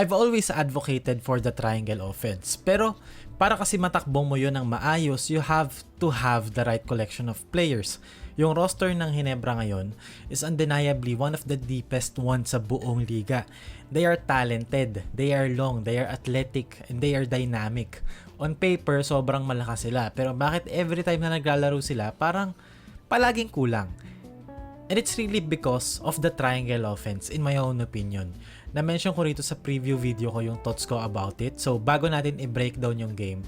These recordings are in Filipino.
I've always advocated for the triangle offense. Pero para kasi matakbo mo yun ng maayos, you have to have the right collection of players. Yung roster ng Ginebra ngayon is undeniably one of the deepest ones sa buong liga. They are talented, they are long, they are athletic, and they are dynamic. On paper, sobrang malakas sila. Pero bakit every time na naglalaro sila, parang palaging kulang? And it's really because of the triangle offense, in my own opinion. Na-mention ko rito sa preview video ko yung thoughts ko about it. So, bago natin i-breakdown yung game,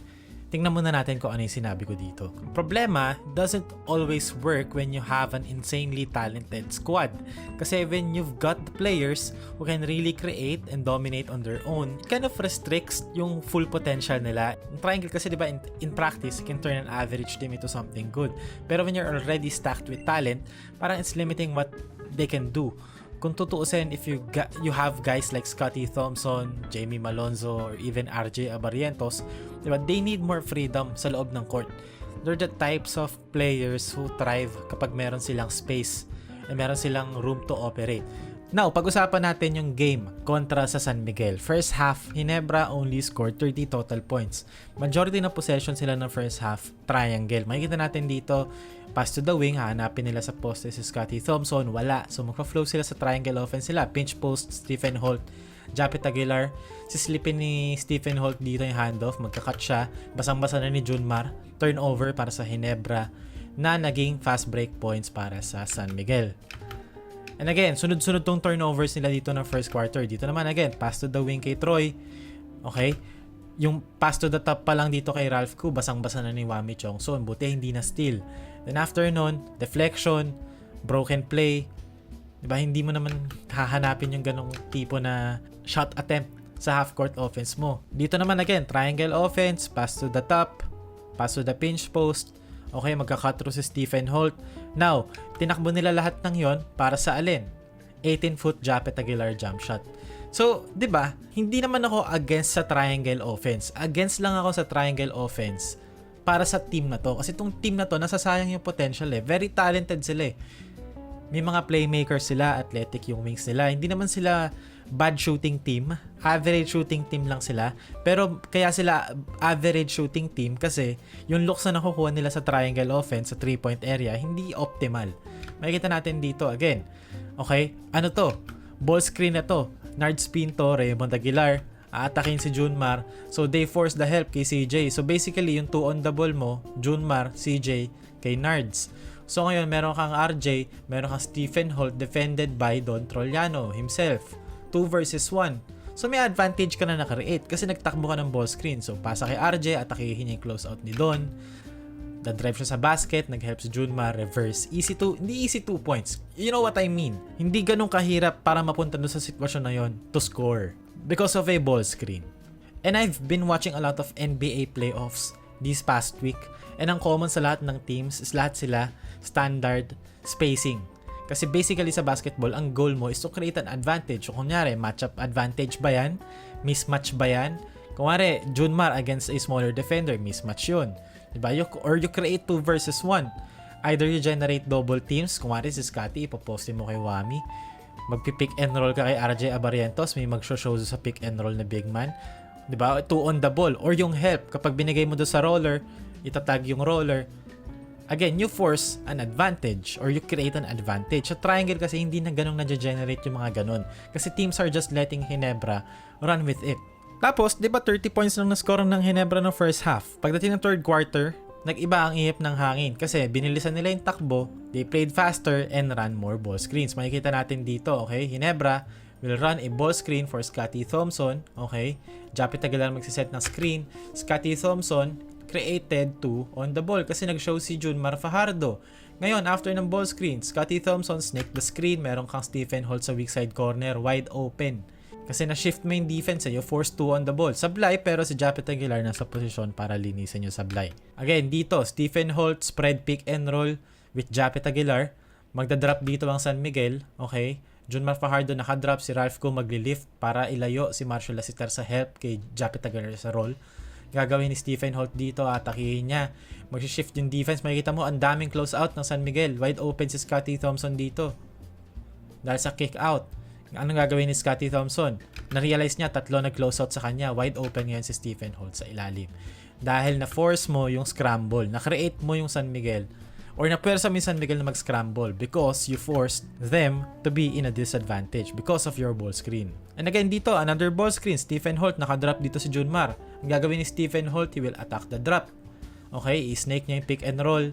tingnan muna natin kung ano yung sinabi ko dito. Problema doesn't always work when you have an insanely talented squad. Kasi when you've got the players who can really create and dominate on their own, it kind of restricts yung full potential nila. Triangle kasi diba in practice, it can turn an average team into something good. Pero when you're already stacked with talent, parang it's limiting what they can do. Kung tutuusin, if you have guys like Scottie Thompson, Jamie Malonzo, or even RJ Abarrientos, diba, they need more freedom sa loob ng court. They're the types of players who thrive kapag meron silang space and meron silang room to operate. Now, pag-usapan natin yung game kontra sa San Miguel. First half, Ginebra only scored 30 total points. Majority na possession sila ng first half, triangle. Makikita natin dito, pass to the wing, hahanapin nila sa poste si Scottie Thompson, wala. So magpa-flow sila sa triangle offense sila. Pinch post, Stephen Holt, Japet Aguilar. Sislipin ni Stephen Holt dito yung handoff, magka-cut siya. Basang-basa na ni Junmar. Turnover para sa Ginebra na naging fast break points para sa San Miguel. And again, sunod-sunod tong turnovers nila dito ng first quarter. Dito naman again, pass to the wing kay Troy. Okay? Yung pass to the top pa lang dito kay Ralph Koo, basang-basa na ni Wami Chongson. Buti hindi na steal. Then after nun, deflection, broken play. Diba, hindi mo naman hahanapin yung ganong tipo na shot attempt sa half-court offense mo. Dito naman again, triangle offense, pass to the top, pass to the pinch post. Okay, magka-cut through si Stephen Holt. Now, tinakbo nila lahat ng yon para sa alin? 18-foot Japet Aguilar jump shot. So, 'di ba? Hindi naman ako against sa triangle offense. Against lang ako sa triangle offense para sa team na to. Kasi itong team na to, nasasayang yung potential eh. Very talented sila eh. May mga playmakers sila, athletic yung wings nila. Hindi naman sila bad shooting team. Average shooting team lang sila. Pero kaya sila average shooting team kasi yung looks na nakukuha nila sa triangle offense, sa 3-point area, hindi optimal. Makikita natin dito again. Okay? Ano to? Ball screen na to. Nards Pinto, Raymond Aguilar, aatakin si Junmar. So they force the help kay CJ. So basically yung 2 on the ball mo, Junmar, CJ, kay Nards. So ngayon meron kang RJ, meron kang Stephen Holt defended by Don Trollano himself. 2 versus 1. So may advantage ka na na-create kasi nagtakbo ka ng ball screen. So pasa kay RJ, atakihin niya yung closeout ni Don. Da-drive siya sa basket, nag-help si Junmar, reverse. Hindi easy 2 points. You know what I mean? Hindi ganun kahirap para mapunta doon sa sitwasyon na yon to score because of a ball screen. And I've been watching a lot of NBA playoffs this past week. And ang common sa lahat ng teams is lahat sila standard spacing. Kasi basically sa basketball, ang goal mo is to create an advantage. So kunyari, matchup advantage ba yan? Mismatch ba yan? Kunyari, Junmar against a smaller defender, mismatch yun. Diba? Or you create 2 versus 1. Either you generate double teams. Kunyari si Scottie, ipoposte mo kay Wami. Magpipick and roll ka kay RJ Abarrientos, may mag-show sa pick and roll na big man. Diba? 2 on the ball. Or yung help, kapag binigay mo doon sa roller, itatag yung roller. Again, you force an advantage or you create an advantage. Sa triangle kasi hindi na ganun na-generate yung mga ganun. Kasi teams are just letting Ginebra run with it. Tapos, di ba 30 points lang na-score ng Ginebra ng first half? Pagdating ng third quarter, nag-iba ang ihip ng hangin kasi binilisan nila yung takbo, they played faster and ran more ball screens. Makikita natin dito, okay? Ginebra will run a ball screen for Scottie Thompson, okay? Japet Aguilar magsiset ng screen. Scottie Thompson created 2 on the ball kasi nag-show si Junmar Fajardo. Ngayon, after ng ball screen, Scottie Thompson snake the screen. Meron kang Stephen Holt sa weak side corner, wide open. Kasi na-shift mo yung defense, you force 2 on the ball. Sablay, pero si Japet Aguilar nasa posisyon para linisin yung sablay. Again, dito, Stephen Holt spread pick and roll with Japet Aguilar. Magdadrop dito ang San Miguel, okay? Junmar Fajardo nakadrop, si Ralph Koo magli-lift para ilayo si Marshall Lassiter sa help kay Japet Aguilar sa roll. Gagawin ni Stephen Holt dito, atakihin niya. Mag-shift yung defense. Makikita mo, ang daming close out ng San Miguel. Wide open si Scottie Thompson dito. Dahil sa kick out. Anong gagawin ni Scottie Thompson? Na-realize niya, tatlo nag-close out sa kanya. Wide open ngayon si Stephen Holt sa ilalim. Dahil na-force mo yung scramble, na-create mo yung San Miguel, or na-pwersa mo yung San Miguel na mag-scramble because you forced them to be in a disadvantage because of your ball screen. And again dito, another ball screen. Stephen Holt, nakadrop dito si Junmar. Ang gagawin ni Stephen Holt, he will attack the drop. Okay, i-snake niya yung pick and roll.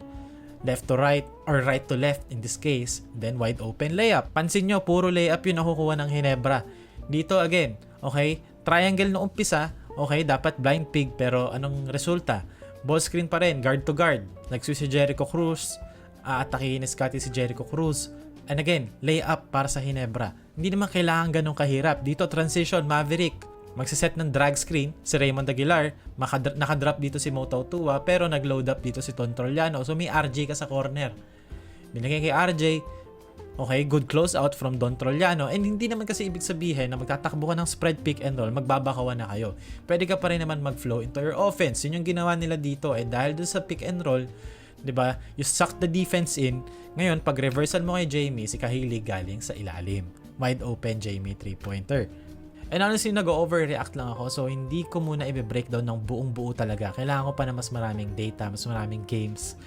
Left to right or right to left in this case, then wide open layup. Pansin nyo, puro layup yung nakukuha ng Ginebra. Dito again, okay, triangle na umpisa, okay, dapat blind pig pero anong resulta? Ball screen pa rin, guard to guard. Nagsusi si Jericho Cruz, aatakihin ni Scottie si Jericho Cruz. And again, layup para sa Ginebra. Hindi naman kailangan ganun kahirap. Dito transition, Maverick. Magsiset ng drag screen si Raymond Aguilar, nakadrop dito si Moto Tua, pero nag-load up dito si Ton Troliano. So may RJ ka sa corner. Binigay kay RJ, okay, good close out from Don Troliano. And hindi naman kasi ibig sabihin na magtatakbo ka ng spread pick and roll, magbabakawan na kayo. Pwede ka pa rin naman mag-flow into your offense. Yun yung ginawa nila dito. Eh dahil dun sa pick and roll, 'di ba? You suck the defense in. Ngayon, pag reversal mo kay Jamie, si Kahili galing sa ilalim. Wide open Jamie 3-pointer. And honestly, nag-overreact lang ako. So, hindi ko muna i-breakdown ng buong buo talaga. Kailangan ko pa na mas maraming data, mas maraming games.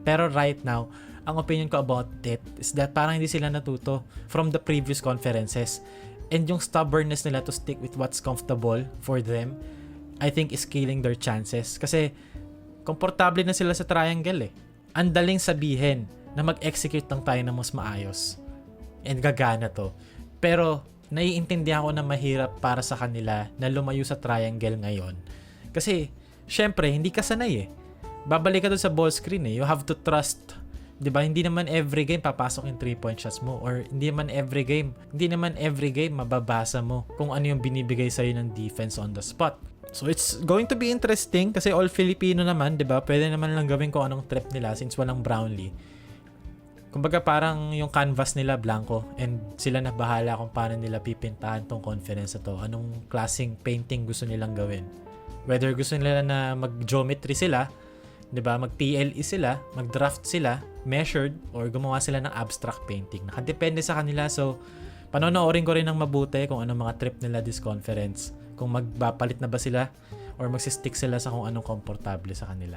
Pero right now, ang opinion ko about it is that parang hindi sila natuto from the previous conferences. And yung stubbornness nila to stick with what's comfortable for them, I think is killing their chances. Kasi, komportable na sila sa triangle eh. Ang daling sabihin na mag-execute lang tayo ng mas maayos. And gagana to. Pero, naiintindihan ko na mahirap para sa kanila na lumayo sa triangle ngayon. Kasi, syempre, hindi ka sanay eh. Babalik ka doon sa ball screen eh. You have to trust. 'Di ba? Hindi naman every game papasok yung 3-point shots mo. Or hindi naman every game mababasa mo kung ano yung binibigay sa'yo ng defense on the spot. So, it's going to be interesting kasi all Filipino naman, 'di ba? Pwede naman lang gawin kung anong trip nila since walang Brownlee. Kumbaga parang yung canvas nila blanco and sila na bahala kung paano nila pipintahan tong conference na to. Anong klaseng painting gusto nilang gawin. Whether gusto nila na mag-geometry sila, 'di ba? Mag-TLE sila, mag-draft sila, measured, or gumawa sila ng abstract painting. Nakadepende sa kanila. So, panonoorin ko rin ng mabuti kung anong mga trip nila this conference. Kung magpapalit na ba sila or magsistick sila sa kung anong komportable sa kanila.